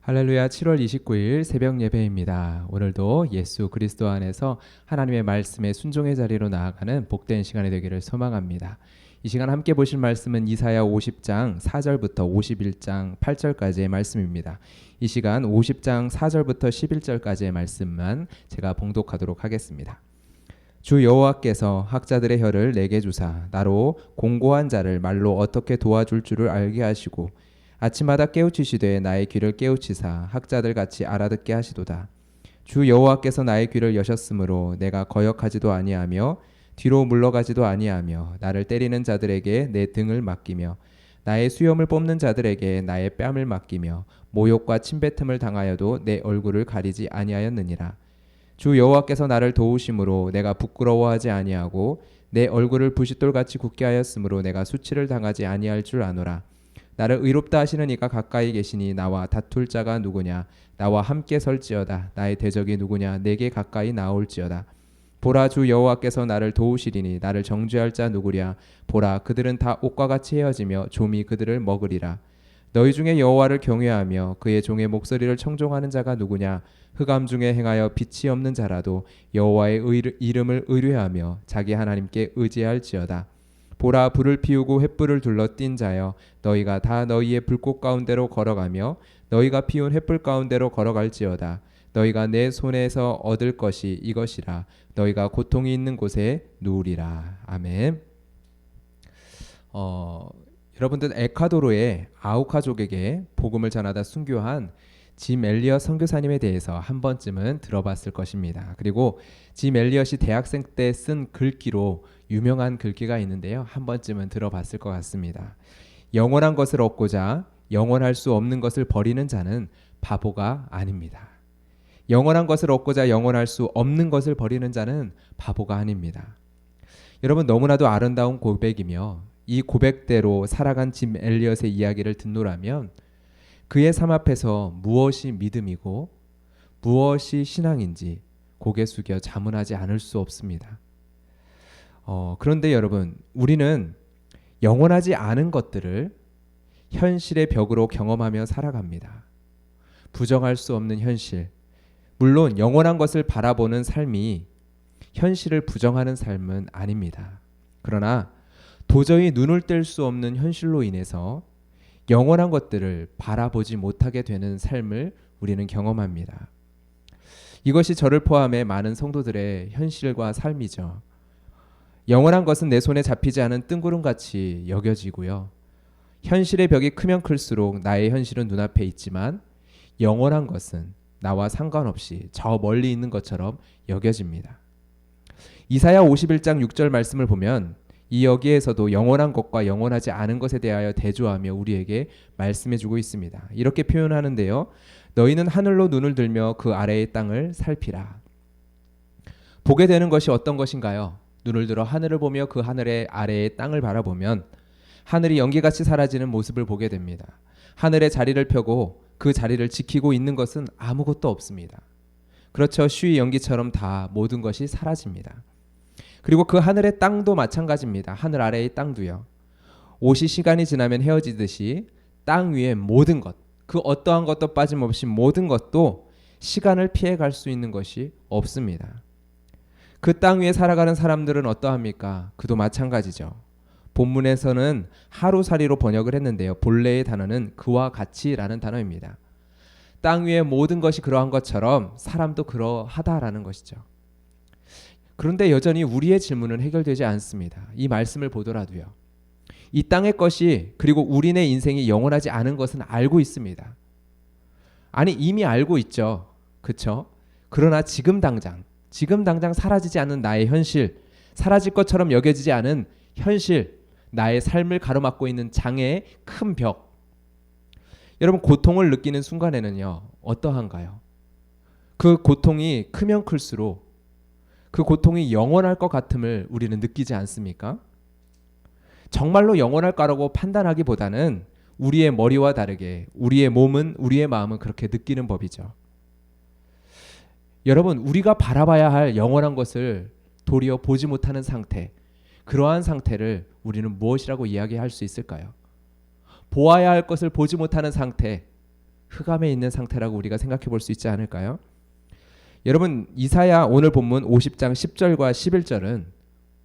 할렐루야. 7월 29일 새벽 예배입니다. 오늘도 예수 그리스도 안에서 하나님의 말씀에 순종의 자리로 나아가는 복된 시간이 되기를 소망합니다. 이 시간 함께 보실 말씀은 이사야 50장 4절부터 51장 8절까지의 말씀입니다. 이 시간 50장 4절부터 11절까지의 말씀만 제가 봉독하도록 하겠습니다. 주 여호와께서 학자들의 혀를 내게 주사 나로 공고한 자를 말로 어떻게 도와줄 줄을 알게 하시고 아침마다 깨우치시되 나의 귀를 깨우치사 학자들 같이 알아듣게 하시도다. 주 여호와께서 나의 귀를 여셨으므로 내가 거역하지도 아니하며 뒤로 물러가지도 아니하며 나를 때리는 자들에게 내 등을 맡기며 나의 수염을 뽑는 자들에게 나의 뺨을 맡기며 모욕과 침뱉음을 당하여도 내 얼굴을 가리지 아니하였느니라. 주 여호와께서 나를 도우심으로 내가 부끄러워하지 아니하고 내 얼굴을 부싯돌같이 굳게 하였으므로 내가 수치를 당하지 아니할 줄 아노라. 나를 의롭다 하시는 이가 가까이 계시니 나와 다툴 자가 누구냐? 나와 함께 설지어다. 나의 대적이 누구냐? 내게 가까이 나올지어다. 보라, 주 여호와께서 나를 도우시리니 나를 정죄할 자 누구랴? 보라, 그들은 다 옷과 같이 헤어지며 좀이 그들을 먹으리라. 너희 중에 여호와를 경외하며 그의 종의 목소리를 청종하는 자가 누구냐? 흑암 중에 행하여 빛이 없는 자라도 여호와의 이름을 의뢰하며 자기 하나님께 의지할지어다. 보라, 불을 피우고 횃불을 둘러 띈 자여, 너희가 다 너희의 불꽃 가운데로 걸어가며 너희가 피운 횃불 가운데로 걸어갈지어다. 너희가 내 손에서 얻을 것이 이것이라. 너희가 고통이 있는 곳에 누우리라. 아멘. 여러분들 에콰도르의 아우카족에게 복음을 전하다 순교한 짐 엘리엇 선교사님에 대해서 한 번쯤은 들어봤을 것입니다. 그리고 짐 엘리엇이 대학생 때 쓴 글귀로 유명한 글귀가 있는데요. 한 번쯤은 들어봤을 것 같습니다. 영원한 것을 얻고자 영원할 수 없는 것을 버리는 자는 바보가 아닙니다. 영원한 것을 얻고자 영원할 수 없는 것을 버리는 자는 바보가 아닙니다. 여러분, 너무나도 아름다운 고백이며 이 고백대로 살아간 짐 엘리엇의 이야기를 듣노라면 그의 삶 앞에서 무엇이 믿음이고 무엇이 신앙인지 고개 숙여 자문하지 않을 수 없습니다. 그런데 여러분, 우리는 영원하지 않은 것들을 현실의 벽으로 경험하며 살아갑니다. 부정할 수 없는 현실. 물론 영원한 것을 바라보는 삶이 현실을 부정하는 삶은 아닙니다. 그러나 도저히 눈을 뗄 수 없는 현실로 인해서 영원한 것들을 바라보지 못하게 되는 삶을 우리는 경험합니다. 이것이 저를 포함해 많은 성도들의 현실과 삶이죠. 영원한 것은 내 손에 잡히지 않은 뜬구름같이 여겨지고요. 현실의 벽이 크면 클수록 나의 현실은 눈앞에 있지만 영원한 것은 나와 상관없이 저 멀리 있는 것처럼 여겨집니다. 이사야 51장 6절 말씀을 보면 이 여기에서도 영원한 것과 영원하지 않은 것에 대하여 대조하며 우리에게 말씀해주고 있습니다. 이렇게 표현하는데요. 너희는 하늘로 눈을 들며 그 아래의 땅을 살피라. 보게 되는 것이 어떤 것인가요? 눈을 들어 하늘을 보며 그 하늘의 아래의 땅을 바라보면 하늘이 연기같이 사라지는 모습을 보게 됩니다. 하늘의 자리를 펴고 그 자리를 지키고 있는 것은 아무것도 없습니다. 그렇죠. 쉬이 연기처럼 다 모든 것이 사라집니다. 그리고 그 하늘의 땅도 마찬가지입니다. 하늘 아래의 땅도요. 옷이 시간이 지나면 헤어지듯이 땅 위의 모든 것, 그 어떠한 것도 빠짐없이 모든 것도 시간을 피해갈 수 있는 것이 없습니다. 그 땅 위에 살아가는 사람들은 어떠합니까? 그도 마찬가지죠. 본문에서는 하루살이로 번역을 했는데요. 본래의 단어는 그와 같이라는 단어입니다. 땅 위의 모든 것이 그러한 것처럼 사람도 그러하다라는 것이죠. 그런데 여전히 우리의 질문은 해결되지 않습니다. 이 말씀을 보더라도요. 이 땅의 것이 그리고 우리네 인생이 영원하지 않은 것은 알고 있습니다. 아니, 이미 알고 있죠. 그렇죠? 그러나 지금 당장 사라지지 않는 나의 현실, 사라질 것처럼 여겨지지 않은 현실, 나의 삶을 가로막고 있는 장애의 큰 벽. 여러분, 고통을 느끼는 순간에는요. 어떠한가요? 그 고통이 크면 클수록 그 고통이 영원할 것 같음을 우리는 느끼지 않습니까? 정말로 영원할까라고 판단하기보다는 우리의 머리와 다르게 우리의 몸은, 우리의 마음은 그렇게 느끼는 법이죠. 여러분, 우리가 바라봐야 할 영원한 것을 도리어 보지 못하는 상태, 그러한 상태를 우리는 무엇이라고 이야기할 수 있을까요? 보아야 할 것을 보지 못하는 상태, 흑암에 있는 상태라고 우리가 생각해 볼 수 있지 않을까요? 여러분, 이사야 오늘 본문 50장 10절과 11절은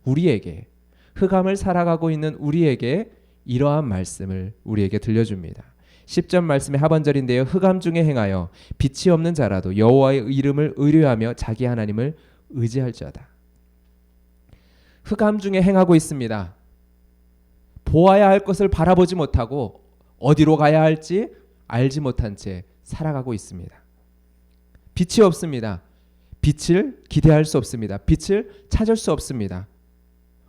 우리에게, 흑암을 살아가고 있는 우리에게 이러한 말씀을 우리에게 들려줍니다. 10절 말씀의 하반절인데요. 흑암 중에 행하여 빛이 없는 자라도 여호와의 이름을 의뢰하며 자기 하나님을 의지할지어다. 흑암 중에 행하고 있습니다. 보아야 할 것을 바라보지 못하고 어디로 가야 할지 알지 못한 채 살아가고 있습니다. 빛이 없습니다. 빛을 기대할 수 없습니다. 빛을 찾을 수 없습니다.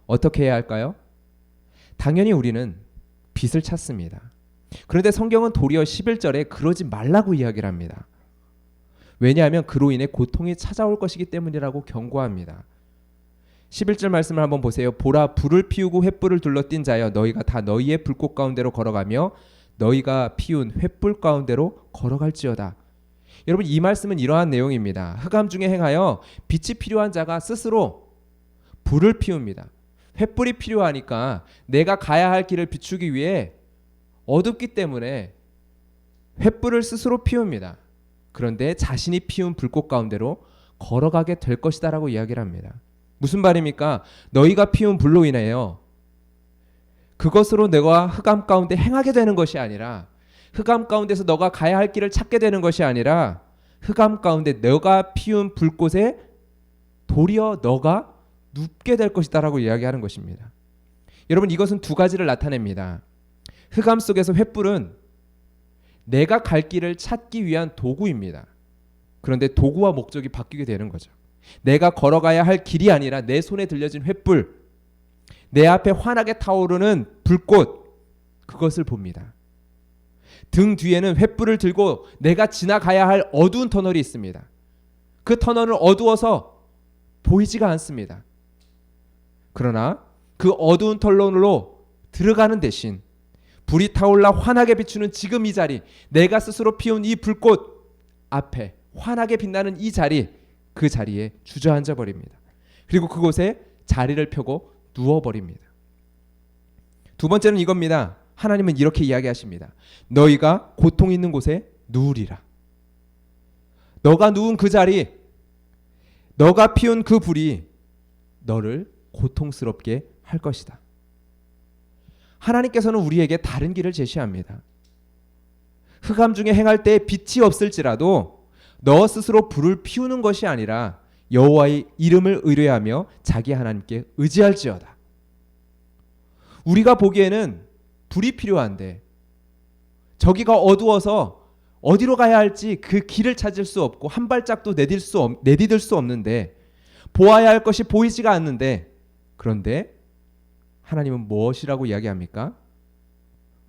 어떻게 해야 할까요? 당연히 우리는 빛을 찾습니다. 그런데 성경은 도리어 11절에 그러지 말라고 이야기를 합니다. 왜냐하면 그로 인해 고통이 찾아올 것이기 때문이라고 경고합니다. 11절 말씀을 한번 보세요. 보라, 불을 피우고 횃불을 둘러띈 자여, 너희가 다 너희의 불꽃 가운데로 걸어가며 너희가 피운 횃불 가운데로 걸어갈지어다. 여러분, 이 말씀은 이러한 내용입니다. 흑암 중에 행하여 빛이 필요한 자가 스스로 불을 피웁니다. 횃불이 필요하니까 내가 가야 할 길을 비추기 위해 어둡기 때문에 횃불을 스스로 피웁니다. 그런데 자신이 피운 불꽃 가운데로 걸어가게 될 것이다 라고 이야기를 합니다. 무슨 말입니까? 너희가 피운 불로 인하여 그것으로 내가 흑암 가운데 행하게 되는 것이 아니라, 흑암 가운데서 너가 가야 할 길을 찾게 되는 것이 아니라, 흑암 가운데 너가 피운 불꽃에 도리어 너가 눕게 될 것이다 라고 이야기하는 것입니다. 여러분, 이것은 두 가지를 나타냅니다. 흑암 속에서 횃불은 내가 갈 길을 찾기 위한 도구입니다. 그런데 도구와 목적이 바뀌게 되는 거죠. 내가 걸어가야 할 길이 아니라 내 손에 들려진 횃불, 내 앞에 환하게 타오르는 불꽃, 그것을 봅니다. 등 뒤에는 횃불을 들고 내가 지나가야 할 어두운 터널이 있습니다. 그 터널은 어두워서 보이지가 않습니다. 그러나 그 어두운 터널로 들어가는 대신 불이 타올라 환하게 비추는 지금 이 자리, 내가 스스로 피운 이 불꽃 앞에 환하게 빛나는 이 자리, 그 자리에 주저앉아 버립니다. 그리고 그곳에 자리를 펴고 누워버립니다. 두 번째는 이겁니다. 하나님은 이렇게 이야기하십니다. 너희가 고통 있는 곳에 누우리라. 너가 누운 그 자리, 너가 피운 그 불이 너를 고통스럽게 할 것이다. 하나님께서는 우리에게 다른 길을 제시합니다. 흑암 중에 행할 때 빛이 없을지라도 너 스스로 불을 피우는 것이 아니라 여호와의 이름을 의뢰하며 자기 하나님께 의지할지어다. 우리가 보기에는 불이 필요한데 저기가 어두워서 어디로 가야 할지 그 길을 찾을 수 없고 한 발짝도 내디딜 수 없는데, 보아야 할 것이 보이지가 않는데, 그런데 하나님은 무엇이라고 이야기합니까?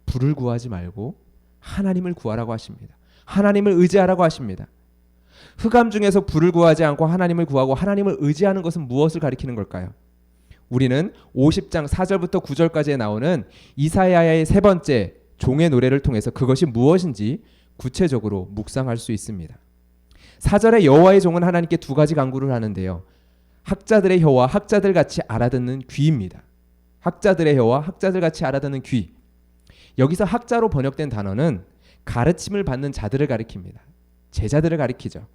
불을 구하지 말고 하나님을 구하라고 하십니다. 하나님을 의지하라고 하십니다. 흑암 중에서 불을 구하지 않고 하나님을 구하고 하나님을 의지하는 것은 무엇을 가리키는 걸까요? 우리는 50장 4절부터 9절까지에 나오는 이사야의 세 번째 종의 노래를 통해서 그것이 무엇인지 구체적으로 묵상할 수 있습니다. 4절에 여호와의 종은 하나님께 두 가지 간구를 하는데요. 학자들의 혀와 학자들같이 알아듣는 귀입니다. 학자들의 혀와 학자들같이 알아듣는 귀. 여기서 학자로 번역된 단어는 가르침을 받는 자들을 가리킵니다. 제자들을 가리키죠.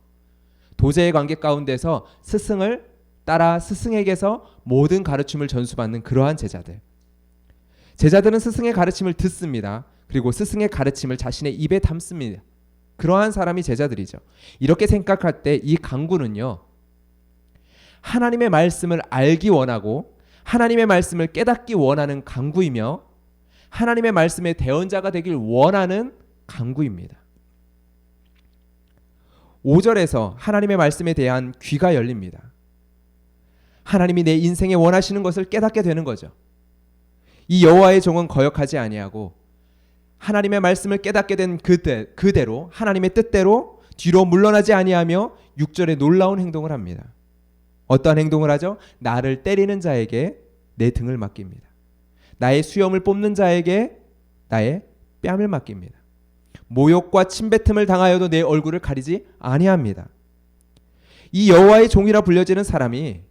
도제의 관계 가운데서 스승을 따라 스승에게서 모든 가르침을 전수받는 그러한 제자들. 제자들은 스승의 가르침을 듣습니다. 그리고 스승의 가르침을 자신의 입에 담습니다. 그러한 사람이 제자들이죠. 이렇게 생각할 때 이 간구는요, 하나님의 말씀을 알기 원하고 하나님의 말씀을 깨닫기 원하는 간구이며 하나님의 말씀의 대언자가 되길 원하는 간구입니다. 5절에서 하나님의 말씀에 대한 귀가 열립니다. 하나님이 내 인생에 원하시는 것을 깨닫게 되는 거죠. 이 여호와의 종은 거역하지 아니하고 하나님의 말씀을 깨닫게 된 그대로 하나님의 뜻대로 뒤로 물러나지 아니하며 6절에 놀라운 행동을 합니다. 어떠한 행동을 하죠? 나를 때리는 자에게 내 등을 맡깁니다. 나의 수염을 뽑는 자에게 나의 뺨을 맡깁니다. 모욕과 침뱉음을 당하여도 내 얼굴을 가리지 아니합니다. 이 여호와의 종이라 불려지는 사람이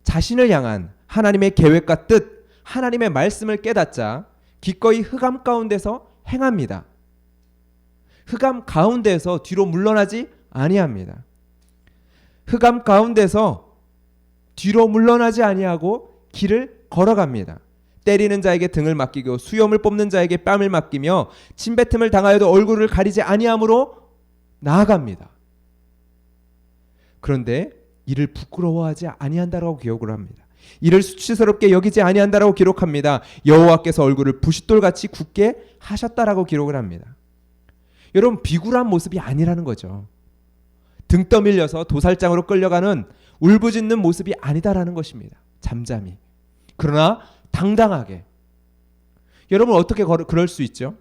자신을 향한 하나님의 계획과 뜻, 하나님의 말씀을 깨닫자 기꺼이 흑암 가운데서 행합니다. 흑암 가운데에서 뒤로 물러나지 아니합니다. 흑암 가운데서 뒤로 물러나지 아니하고 길을 걸어갑니다. 때리는 자에게 등을 맡기고 수염을 뽑는 자에게 뺨을 맡기며 침뱉음을 당하여도 얼굴을 가리지 아니함으로 나아갑니다. 그런데 이를 부끄러워하지 아니한다라고 기록을 합니다. 이를 수치스럽게 여기지 아니한다라고 기록합니다. 여호와께서 얼굴을 부싯돌같이 굳게 하셨다라고 기록을 합니다. 여러분, 비굴한 모습이 아니라는 거죠. 등 떠밀려서 도살장으로 끌려가는 울부짖는 모습이 아니다라는 것입니다. 잠잠히. 그러나 당당하게. 여러분, 어떻게 그럴 수 있죠?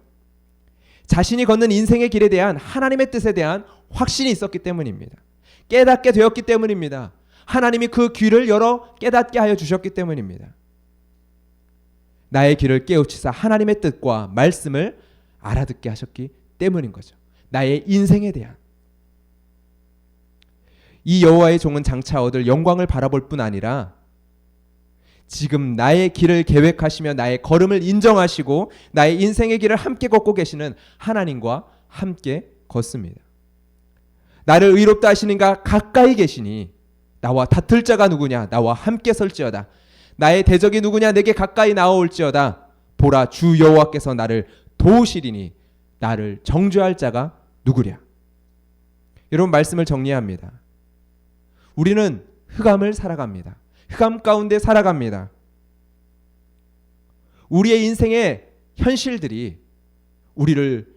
자신이 걷는 인생의 길에 대한 하나님의 뜻에 대한 확신이 있었기 때문입니다. 깨닫게 되었기 때문입니다. 하나님이 그 귀를 열어 깨닫게 하여 주셨기 때문입니다. 나의 귀를 깨우치사 하나님의 뜻과 말씀을 알아듣게 하셨기 때문인 거죠. 나의 인생에 대한. 이 여호와의 종은 장차 얻을 영광을 바라볼 뿐 아니라 지금 나의 길을 계획하시며 나의 걸음을 인정하시고 나의 인생의 길을 함께 걷고 계시는 하나님과 함께 걷습니다. 나를 의롭다 하시는가 가까이 계시니 나와 다툴 자가 누구냐? 나와 함께 설지어다. 나의 대적이 누구냐? 내게 가까이 나아올지어다. 보라, 주 여호와께서 나를 도우시리니 나를 정죄할 자가 누구랴? 여러분, 말씀을 정리합니다. 우리는 흑암을 살아갑니다. 흑암 가운데 살아갑니다. 우리의 인생의 현실들이 우리를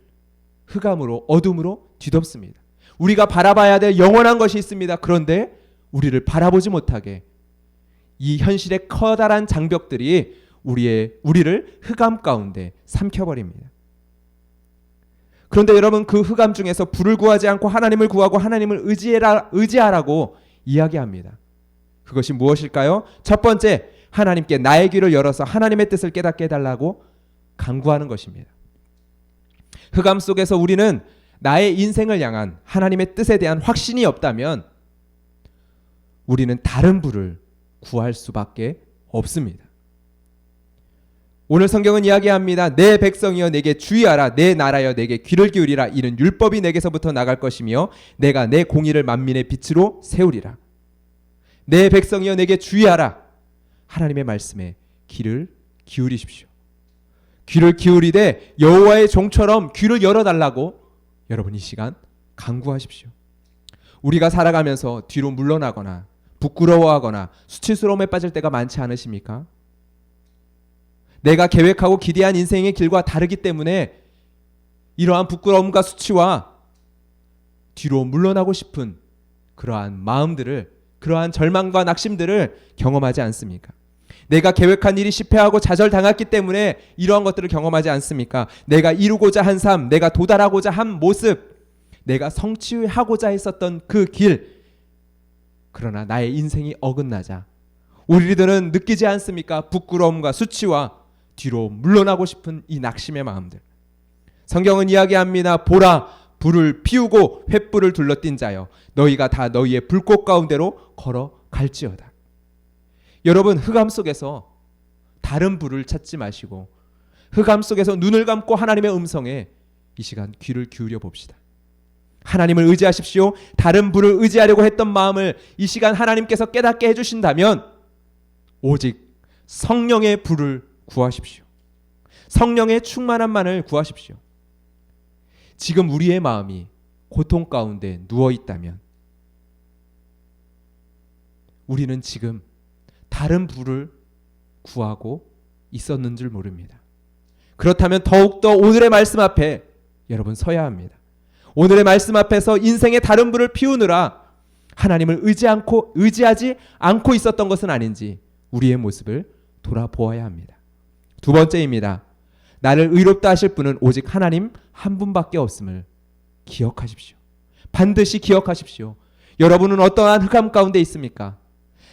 흑암으로, 어둠으로 뒤덮습니다. 우리가 바라봐야 될 영원한 것이 있습니다. 그런데 우리를 바라보지 못하게 이 현실의 커다란 장벽들이 우리를 흑암 가운데 삼켜버립니다. 그런데 여러분, 그 흑암 중에서 불을 구하지 않고 하나님을 구하고 하나님을 의지하라고 이야기합니다. 그것이 무엇일까요? 첫 번째, 하나님께 나의 귀를 열어서 하나님의 뜻을 깨닫게 해달라고 간구하는 것입니다. 흑암 속에서 우리는 나의 인생을 향한 하나님의 뜻에 대한 확신이 없다면 우리는 다른 불을 구할 수밖에 없습니다. 오늘 성경은 이야기합니다. 내 백성이여 내게 주의하라. 내 나라여 내게 귀를 기울이라. 이는 율법이 내게서부터 나갈 것이며 내가 내 공의를 만민의 빛으로 세우리라. 내 백성이여 내게 주의하라. 하나님의 말씀에 귀를 기울이십시오. 귀를 기울이되 여호와의 종처럼 귀를 열어달라고 여러분 이 시간 간구하십시오. 우리가 살아가면서 뒤로 물러나거나 부끄러워하거나 수치스러움에 빠질 때가 많지 않으십니까? 내가 계획하고 기대한 인생의 길과 다르기 때문에 이러한 부끄러움과 수치와 뒤로 물러나고 싶은 그러한 마음들을, 그러한 절망과 낙심들을 경험하지 않습니까? 내가 계획한 일이 실패하고 좌절당했기 때문에 이러한 것들을 경험하지 않습니까? 내가 이루고자 한 삶, 내가 도달하고자 한 모습, 내가 성취하고자 했었던 그 길, 그러나 나의 인생이 어긋나자 우리들은 느끼지 않습니까? 부끄러움과 수치와 뒤로 물러나고 싶은 이 낙심의 마음들. 성경은 이야기합니다. 보라, 불을 피우고 횃불을 둘러띈 자여 너희가 다 너희의 불꽃 가운데로 걸어갈지어다. 여러분, 흑암 속에서 다른 불을 찾지 마시고 흑암 속에서 눈을 감고 하나님의 음성에 이 시간 귀를 기울여 봅시다. 하나님을 의지하십시오. 다른 불을 의지하려고 했던 마음을 이 시간 하나님께서 깨닫게 해주신다면 오직 성령의 불을 구하십시오. 성령의 충만함만을 구하십시오. 지금 우리의 마음이 고통 가운데 누워 있다면 우리는 지금 다른 불을 구하고 있었는 줄 모릅니다. 그렇다면 더욱더 오늘의 말씀 앞에 여러분 서야 합니다. 오늘의 말씀 앞에서 인생의 다른 불을 피우느라 하나님을 의지하지 않고 있었던 것은 아닌지 우리의 모습을 돌아보아야 합니다. 두 번째입니다. 나를 의롭다 하실 분은 오직 하나님 한 분밖에 없음을 기억하십시오. 반드시 기억하십시오. 여러분은 어떠한 흑암 가운데 있습니까?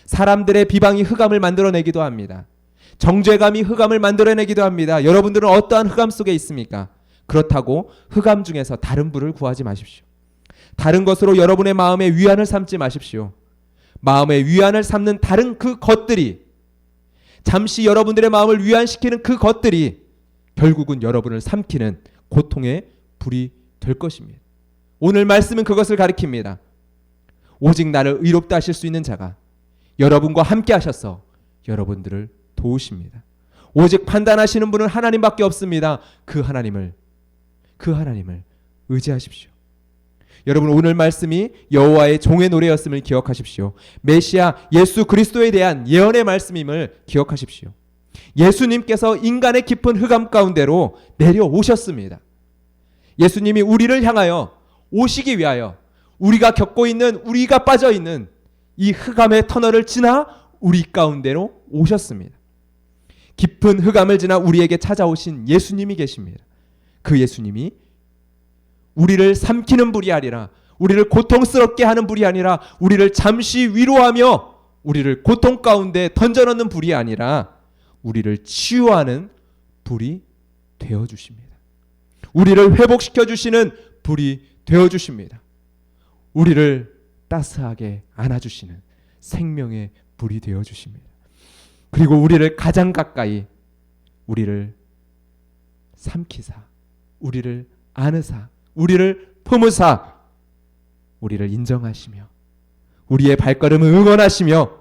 사람들의 비방이 흑암을 만들어내기도 합니다. 정죄감이 흑암을 만들어내기도 합니다. 여러분들은 어떠한 흑암 속에 있습니까? 그렇다고 흑암 중에서 다른 불을 구하지 마십시오. 다른 것으로 여러분의 마음의 위안을 삼지 마십시오. 마음의 위안을 삼는 다른 그 것들이, 잠시 여러분들의 마음을 위안시키는 그 것들이 결국은 여러분을 삼키는 고통의 불이 될 것입니다. 오늘 말씀은 그것을 가리킵니다. 오직 나를 의롭다 하실 수 있는 자가 여러분과 함께 하셔서 여러분들을 도우십니다. 오직 판단하시는 분은 하나님밖에 없습니다. 그 하나님을 의지하십시오. 여러분, 오늘 말씀이 여호와의 종의 노래였음을 기억하십시오. 메시아 예수 그리스도에 대한 예언의 말씀임을 기억하십시오. 예수님께서 인간의 깊은 흑암 가운데로 내려오셨습니다. 예수님이 우리를 향하여 오시기 위하여 우리가 겪고 있는, 우리가 빠져 있는 이 흑암의 터널을 지나 우리 가운데로 오셨습니다. 깊은 흑암을 지나 우리에게 찾아오신 예수님이 계십니다. 그 예수님이 우리를 삼키는 분이 아니라, 우리를 고통스럽게 하는 분이 아니라, 우리를 잠시 위로하며 우리를 고통 가운데 던져넣는 불이 아니라 우리를 치유하는 불이 되어주십니다. 우리를 회복시켜 주시는 불이 되어주십니다. 우리를 따스하게 안아주시는 생명의 불이 되어주십니다. 그리고 우리를 가장 가까이, 우리를 삼키사, 우리를 안으사, 우리를 품으사, 우리를 인정하시며 우리의 발걸음을 응원하시며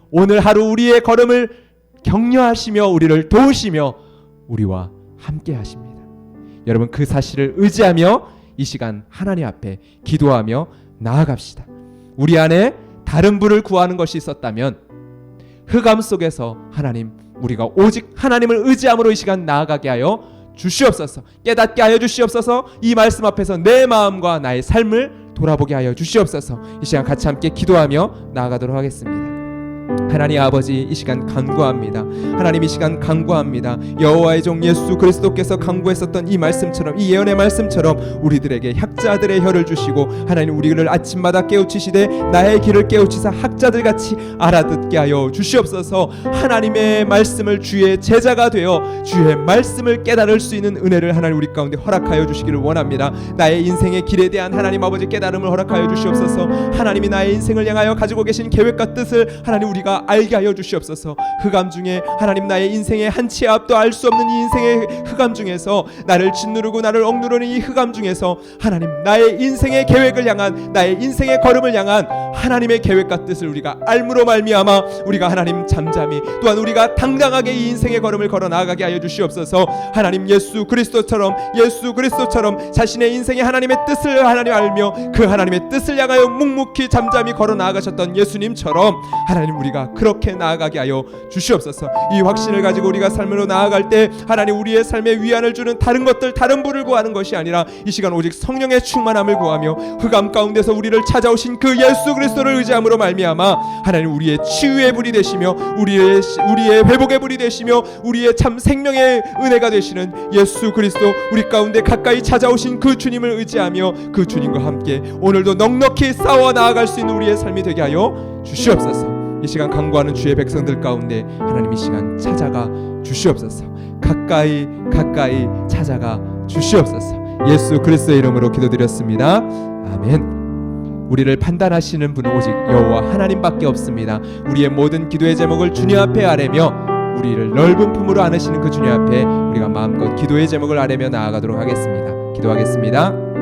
오늘 하루 우리의 걸음을 격려하시며 우리를 도우시며 우리와 함께 하십니다. 여러분, 그 사실을 의지하며 이 시간 하나님 앞에 기도하며 나아갑시다. 우리 안에 다른 분을 구하는 것이 있었다면 흑암 속에서 하나님, 우리가 오직 하나님을 의지함으로 이 시간 나아가게 하여 주시옵소서. 깨닫게 하여 주시옵소서. 이 말씀 앞에서 내 마음과 나의 삶을 돌아보게 하여 주시옵소서. 이 시간 같이 함께 기도하며 나아가도록 하겠습니다. 하나님 아버지, 이 시간 간구합니다. 하나님, 이 시간 간구합니다. 여호와의 종 예수 그리스도께서 간구했었던 이 말씀처럼, 이 예언의 말씀처럼 우리들에게 학자들의 혀를 주시고 하나님, 우리를 아침마다 깨우치시되 나의 길을 깨우치사 학자들같이 알아듣게 하여 주시옵소서. 하나님의 말씀을 주의 제자가 되어 주의 말씀을 깨달을 수 있는 은혜를 하나님 우리 가운데 허락하여 주시기를 원합니다. 나의 인생의 길에 대한 하나님 아버지 깨달음을 허락하여 주시옵소서. 하나님이 나의 인생을 향하여 가지고 계신 계획과 뜻을 하나님 우리가 알게 하여 주시옵소서. 흑암 중에 하나님, 나의 인생의 한 치 앞도 알 수 없는 이 인생의 흑암 중에서, 나를 짓누르고 나를 억누르는 이 흑암 중에서 하나님, 나의 인생의 계획을 향한, 나의 인생의 걸음을 향한 하나님의 계획과 뜻을 우리가 알므로 말미암아 우리가 하나님 잠잠히, 또한 우리가 당당하게 이 인생의 걸음을 걸어 나아가게 하여 주시옵소서. 하나님, 예수 그리스도처럼 자신의 인생의 하나님의 뜻을 하나님 알며 그 하나님의 뜻을 향하여 묵묵히 잠잠히 걸어 나아가셨던 예수님처럼 하나님, 우리가 그렇게 나아가게 하여 주시옵소서. 이 확신을 가지고 우리가 삶으로 나아갈 때 하나님, 우리의 삶에 위안을 주는 다른 것들, 다른 분을 구하는 것이 아니라 이 시간 오직 성령의 충만함을 구하며 흑암 가운데서 우리를 찾아오신 그 예수 그리스도를 의지함으로 말미암아 하나님, 우리의 치유의 불이 되시며 우리의 회복의 불이 되시며 우리의 참 생명의 은혜가 되시는 예수 그리스도, 우리 가운데 가까이 찾아오신 그 주님을 의지하며 그 주님과 함께 오늘도 넉넉히 싸워 나아갈 수 있는 우리의 삶이 되게 하여 주시옵소서. 이 시간 간구하는 주의 백성들 가운데 하나님, 이 시간 찾아가 주시옵소서. 가까이 찾아가 주시옵소서. 예수 그리스도의 이름으로 기도드렸습니다. 아멘. 우리를 판단하시는 분은 오직 여호와 하나님밖에 없습니다. 우리의 모든 기도의 제목을 주님 앞에 아뢰며 우리를 넓은 품으로 안으시는 그 주님 앞에 우리가 마음껏 기도의 제목을 아뢰며 나아가도록 하겠습니다. 기도하겠습니다.